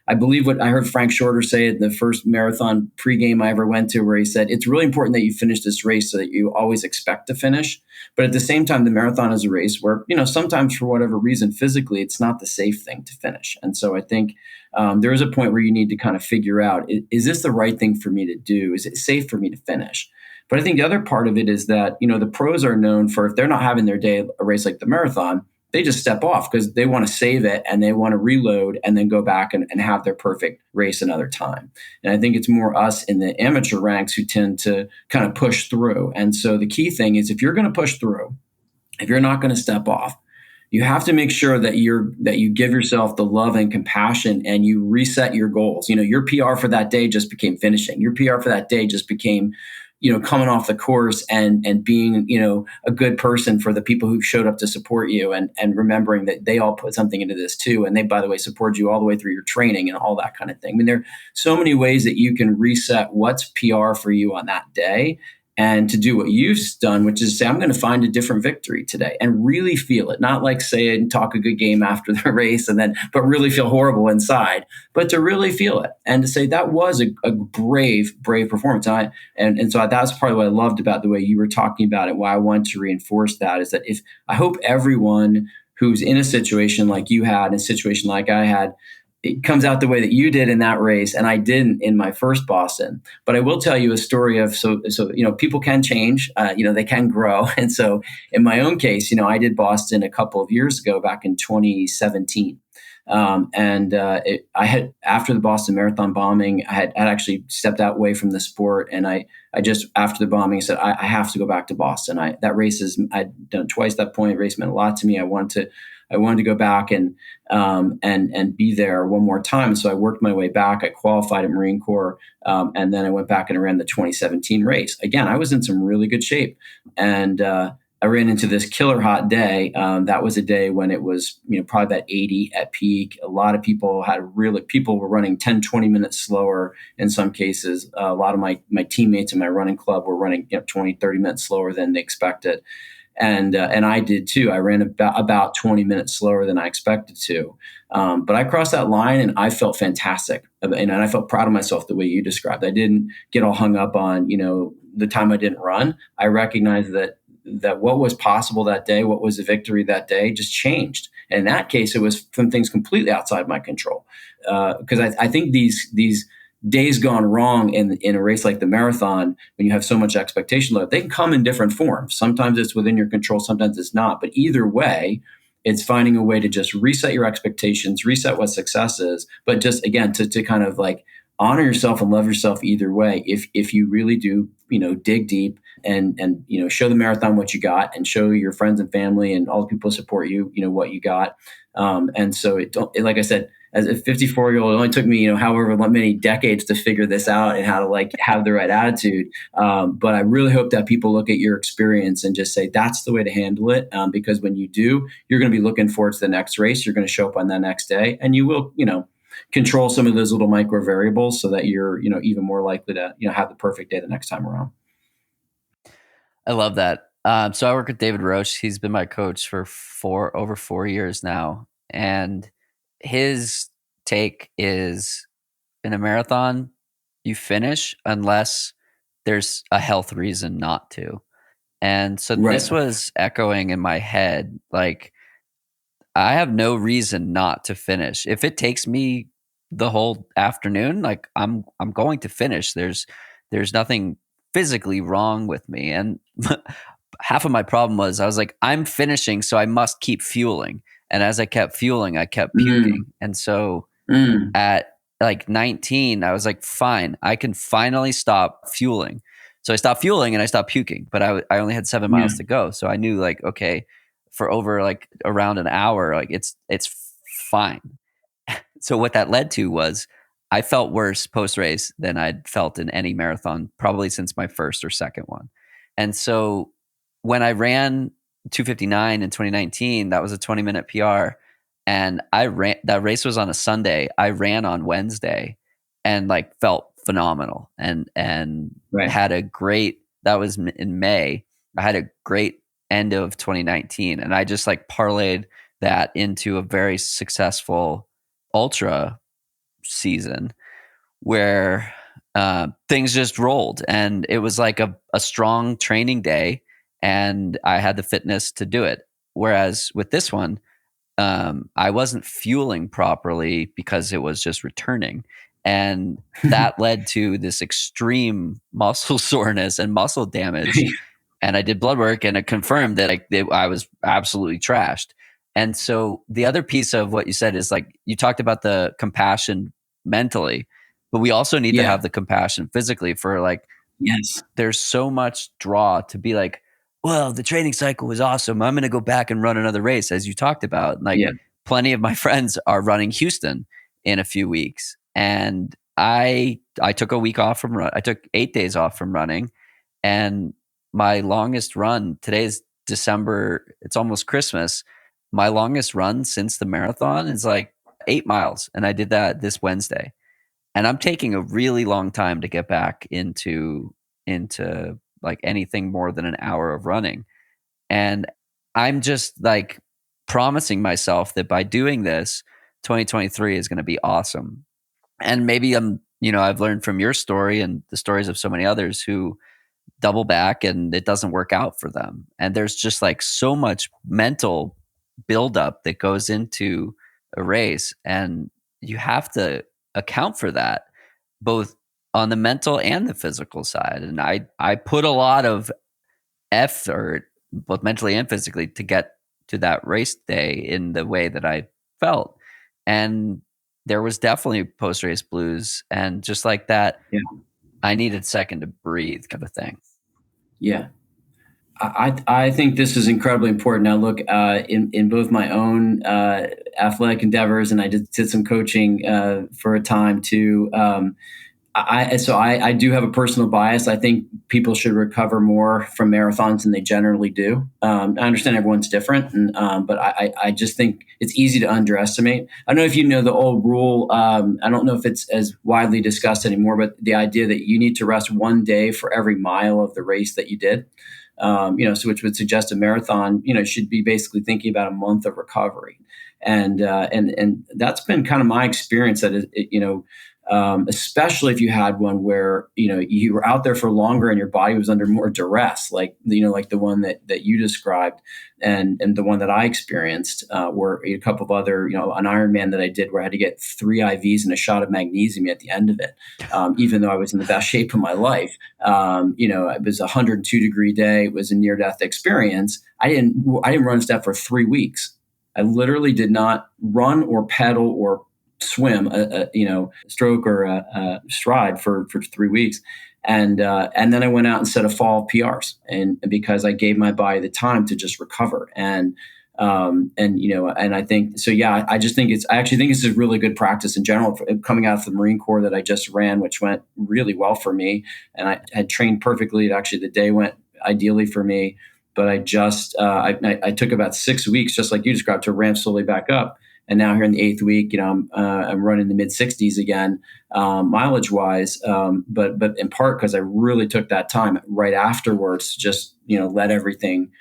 I believe what I heard Frank Shorter say at the first marathon pregame I ever went to, where he said, it's really important that you finish this race so that you always expect to finish. But at the same time, the marathon is a race where, sometimes for whatever reason, physically, it's not the safe thing to finish. And so I think there is a point where you need to kind of figure out, is this the right thing for me to do? Is it safe for me to finish? But I think the other part of it is that, the pros are known for, if they're not having their day, a race like the marathon, they just step off because they want to save it and they want to reload and then go back and have their perfect race another time. And I think it's more us in the amateur ranks who tend to kind of push through. And so the key thing is, if you're going to push through, if you're not going to step off, you have to make sure that you give yourself the love and compassion, and you reset your goals. Your PR for that day just became finishing. Your PR for that day just became, coming off the course and being, a good person for the people who showed up to support you, and remembering that they all put something into this too. And they, by the way, support you all the way through your training and all that kind of thing. I mean, there are so many ways that you can reset what's PR for you on that day. and to do what you've done, which is say, I'm going to find a different victory today and really feel it. Not like say and talk a good game after the race but really feel horrible inside, but to really feel it and to say that was a brave performance. And so that's part of what I loved about the way you were talking about it. Why I want to reinforce that is that if I hope everyone who's in a situation like you had, in a situation like I had, it comes out the way that you did in that race, and I didn't in my first Boston. But I will tell you a story of people can change, they can grow, and so in my own case, I did Boston a couple of years ago, back in 2017. I had, after the Boston Marathon bombing, I had actually stepped out away from the sport, and I just, after the bombing, said I have to go back to Boston. That race I'd done twice that point. Race meant a lot to me. I wanted to go back and be there one more time. So I worked my way back. I qualified at Marine Corps, and then I went back and ran the 2017 race. Again, I was in some really good shape, and I ran into this killer hot day. That was a day when it was, probably about 80 at peak. A lot of people were running 10, 20 minutes slower in some cases. A lot of my teammates in my running club were running 20, 30 minutes slower than they expected. And I did too. I ran about 20 minutes slower than I expected to. But I crossed that line and I felt fantastic. And I felt proud of myself the way you described. I didn't get all hung up on, the time I didn't run. I recognized that what was possible that day, what was the victory that day, just changed. And in that case, it was from things completely outside my control. Because I think these days gone wrong in a race like the marathon, when you have so much expectation load, they can come in different forms. Sometimes it's within your control, sometimes it's not. But either way, it's finding a way to just reset your expectations, reset what success is, but just, again, to kind of like honor yourself and love yourself either way. If you really do, dig deep and show the marathon what you got, and show your friends and family and all the people who support you, what you got. And so like I said, as a 54-year-old, it only took me, however many decades to figure this out and how to have the right attitude. But I really hope that people look at your experience and just say, that's the way to handle it. Because when you do, you're going to be looking forward to the next race. You're going to show up on the next day, and you will, control some of those little micro variables so that you're, even more likely to, have the perfect day the next time around. I love that. So I work with David Roche. He's been my coach for over 4 years now. And his take is, in a marathon, you finish unless there's a health reason not to. And so This was echoing in my head. Like, I have no reason not to finish. If it takes me the whole afternoon, like I'm going to finish. There's nothing physically wrong with me. And half of my problem was I was like, I'm finishing, so I must keep fueling. And as I kept fueling, I kept puking. And so at like 19, I was like, fine, I can finally stop fueling. So I stopped fueling and I stopped puking, but I only had 7 miles to go. So I knew, like, okay, for over like around an hour, like it's fine. So what that led to was I felt worse post race than I'd felt in any marathon, probably since my first or second one. And so when I ran 2:59 in 2019, that was a 20-minute PR. And that race was on a Sunday. I ran on Wednesday and like felt phenomenal and had a great, that was in May. I had a great end of 2019. And I just like parlayed that into a very successful ultra season where things just rolled, and it was like a strong training day, and I had the fitness to do it. Whereas with this one, I wasn't fueling properly because it was just returning. And that led to this extreme muscle soreness and muscle damage. And I did blood work, and it confirmed that I was absolutely trashed. And so the other piece of what you said is, like, you talked about the compassion mentally, but we also need to have the compassion physically for, like, there's so much draw to be like, well, the training cycle was awesome, I'm going to go back and run another race, as you talked about. Like, plenty of my friends are running Houston in a few weeks. And I took a week off from I took 8 days off from running. And my longest run, today's December, it's almost Christmas. My longest run since the marathon is like 8 miles. And I did that this Wednesday. And I'm taking a really long time to get back into like anything more than an hour of running. And I'm just like promising myself that by doing this, 2023 is going to be awesome. And maybe I've learned from your story and the stories of so many others who double back and it doesn't work out for them. And there's just like so much mental buildup that goes into a race. And you have to account for that both on the mental and the physical side. And I put a lot of effort, both mentally and physically, to get to that race day in the way that I felt. And there was definitely post-race blues. And just like that, Yeah. I needed a second to breathe kind of thing. Yeah. I think this is incredibly important. Now, look, in both my own athletic endeavors, and I did some coaching for a time too. I do have a personal bias. I think people should recover more from marathons than they generally do. I understand everyone's different, but I just think it's easy to underestimate. I don't know if you know the old rule. I don't know if it's as widely discussed anymore, but the idea that you need to rest 1 day for every mile of the race that you did. So which would suggest a marathon, should be basically thinking about a month of recovery, and that's been kind of my experience. That especially if you had one where you were out there for longer and your body was under more duress, like the one that you described, and the one that I experienced, were a couple of other, an Ironman that I did where I had to get 3 IVs and a shot of magnesium at the end of it, even though I was in the best shape of my life. It was a 102-degree day. It was a near-death experience. I didn't run a step for 3 weeks. I literally did not run or pedal or swim, stroke or a stride for 3 weeks. And then I went out and set a fall PRs, and because I gave my body the time to just recover. And I think so. Yeah, I actually think it's a really good practice in general, coming out of the Marine Corps that I just ran, which went really well for me. And I had trained perfectly. Actually, the day went ideally for me, but I just, I took about 6 weeks, just like you described, to ramp slowly back up. And now here in the 8th week, I'm running the mid 60s again, mileage wise. But in part because I really took that time right afterwards to just, let everything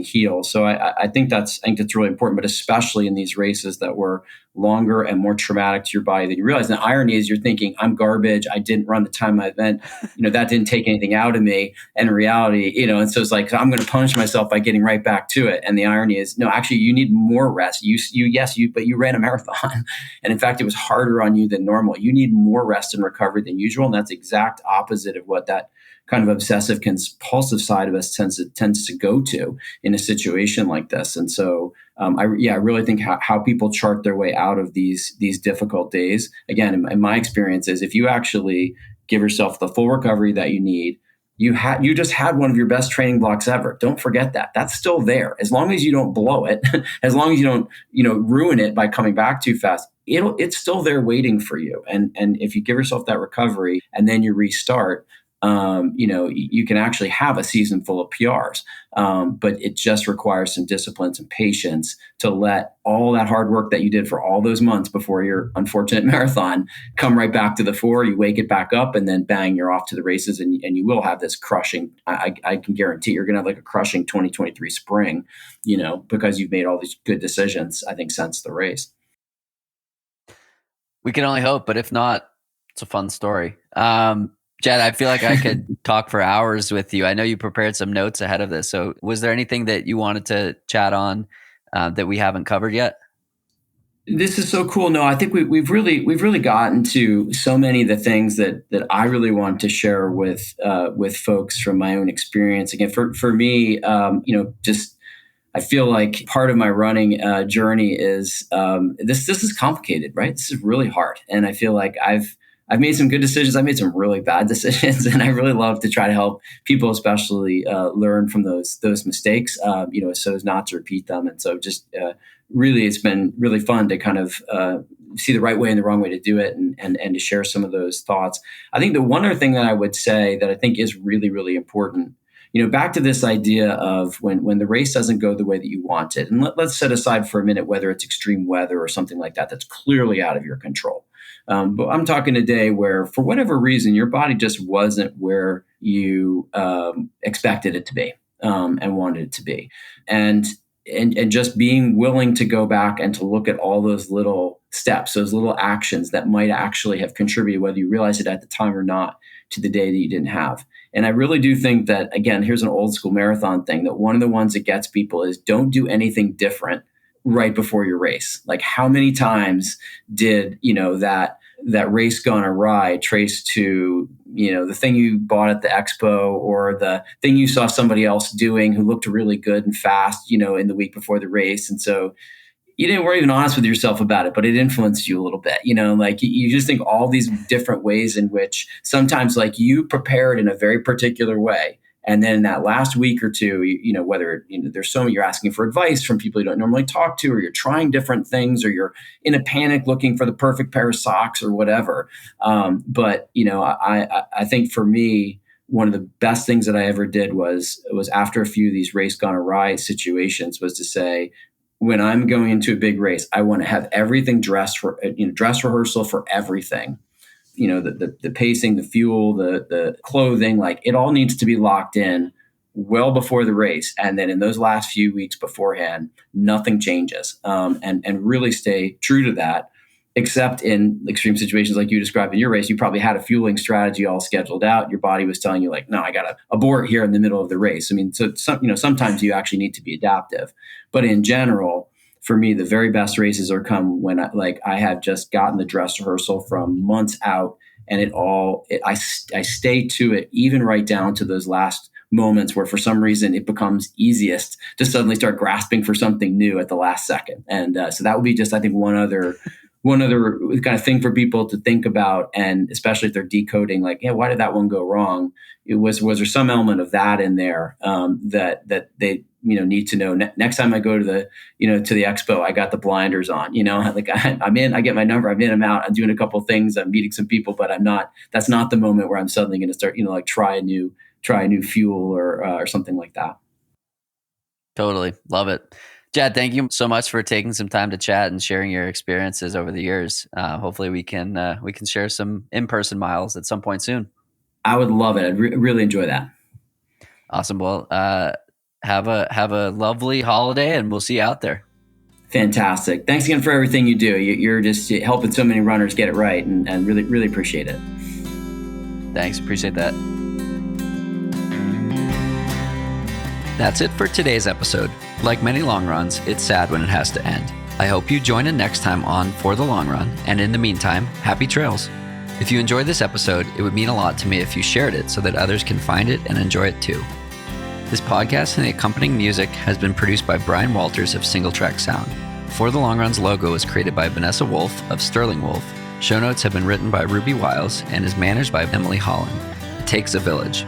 heal. So I think that's really important, but especially in these races that were longer and more traumatic to your body than you realize. And the irony is you're thinking, I'm garbage. I didn't run the time of my event. That didn't take anything out of me. And in reality, and so it's like, I'm going to punish myself by getting right back to it. And the irony is, no, actually you need more rest. But you ran a marathon. And in fact, it was harder on you than normal. You need more rest and recovery than usual. And that's exact opposite of what that kind of obsessive compulsive side of us tends to go to in a situation like this. And so I really think how people chart their way out of these difficult days, again, in my experience, is if you actually give yourself the full recovery that you need, you just had one of your best training blocks ever. Don't forget that. That's still there. As long as you don't blow it, as long as you don't, ruin it by coming back too fast, it's still there waiting for you. And if you give yourself that recovery and then you restart, you can actually have a season full of PRs, but it just requires some discipline, some patience to let all that hard work that you did for all those months before your unfortunate marathon come right back to the fore. You wake it back up, and then bang, you're off to the races, and you will have this crushing. I can guarantee you're going to have like a crushing 2023 spring, because you've made all these good decisions, I think, since the race. We can only hope, but if not, it's a fun story. Jed, I feel like I could talk for hours with you. I know you prepared some notes ahead of this. So was there anything that you wanted to chat on that we haven't covered yet? This is so cool. No, I think we've really gotten to so many of the things that I really want to share with folks from my own experience. Again, for me, just I feel like part of my running journey is this is complicated, right? This is really hard, and I feel like I've made some good decisions. I've made some really bad decisions, and I really love to try to help people, especially learn from those mistakes, so as not to repeat them. And so, just really, it's been really fun to kind of see the right way and the wrong way to do it, and to share some of those thoughts. I think the one other thing that I would say that I think is really, really important, back to this idea of when the race doesn't go the way that you want it, and let's set aside for a minute whether it's extreme weather or something like that that's clearly out of your control. But I'm talking a day where, for whatever reason, your body just wasn't where you expected it to be and wanted it to be. And just being willing to go back and to look at all those little steps, those little actions that might actually have contributed, whether you realize it at the time or not, to the day that you didn't have. And I really do think that, again, here's an old school marathon thing, that one of the ones that gets people is don't do anything different right before your race. Like, how many times did, that race gone awry trace to, the thing you bought at the expo, or the thing you saw somebody else doing who looked really good and fast, in the week before the race. And so you weren't even honest with yourself about it, but it influenced you a little bit, like you just think all these different ways in which sometimes, like, you prepared in a very particular way. And then that last week or two, whether, there's so many, you're asking for advice from people you don't normally talk to, or you're trying different things, or you're in a panic looking for the perfect pair of socks or whatever. But I think for me, one of the best things that I ever did was after a few of these race gone awry situations, was to say, when I'm going into a big race, I want to have everything dress rehearsal for everything. The pacing, the fuel, the clothing, like, it all needs to be locked in well before the race. And then in those last few weeks beforehand, nothing changes. And really stay true to that, except in extreme situations like you described in your race. You probably had a fueling strategy all scheduled out. Your body was telling you, like, no, I got to abort here in the middle of the race. I mean, so sometimes you actually need to be adaptive. But in general, for me, the very best races are come when I have just gotten the dress rehearsal from months out, and I stay to it, even right down to those last moments where for some reason it becomes easiest to suddenly start grasping for something new at the last second. And so that would be just, I think, one other kind of thing for people to think about, and especially if they're decoding, like, why did that one go wrong? Was there some element of that in there that they need to know next time I go to the to the expo, I got the blinders on, like I'm in, I get my number, I'm in, I'm out, I'm doing a couple of things, I'm meeting some people, but that's not the moment where I'm suddenly going to start, like try a new fuel or something like that. Totally. Love it. Jad, thank you so much for taking some time to chat and sharing your experiences over the years. Hopefully we can share some in-person miles at some point soon. I would love it. I'd really enjoy that. Awesome. Well, have a lovely holiday, and we'll see you out there. Fantastic. Thanks again for everything you do. You're just helping so many runners get it right, and really, really appreciate it. Thanks. Appreciate that. That's it for today's episode. Like many long runs, it's sad when it has to end. I hope you join in next time on For the Long Run, and in the meantime, happy trails. If you enjoyed this episode, it would mean a lot to me if you shared it so that others can find it and enjoy it too. This podcast and the accompanying music has been produced by Brian Walters of Single Track Sound. For the Long Run's logo was created by Vanessa Wolf of Sterling Wolf. Show notes have been written by Ruby Wiles and is managed by Emily Holland. It takes a village.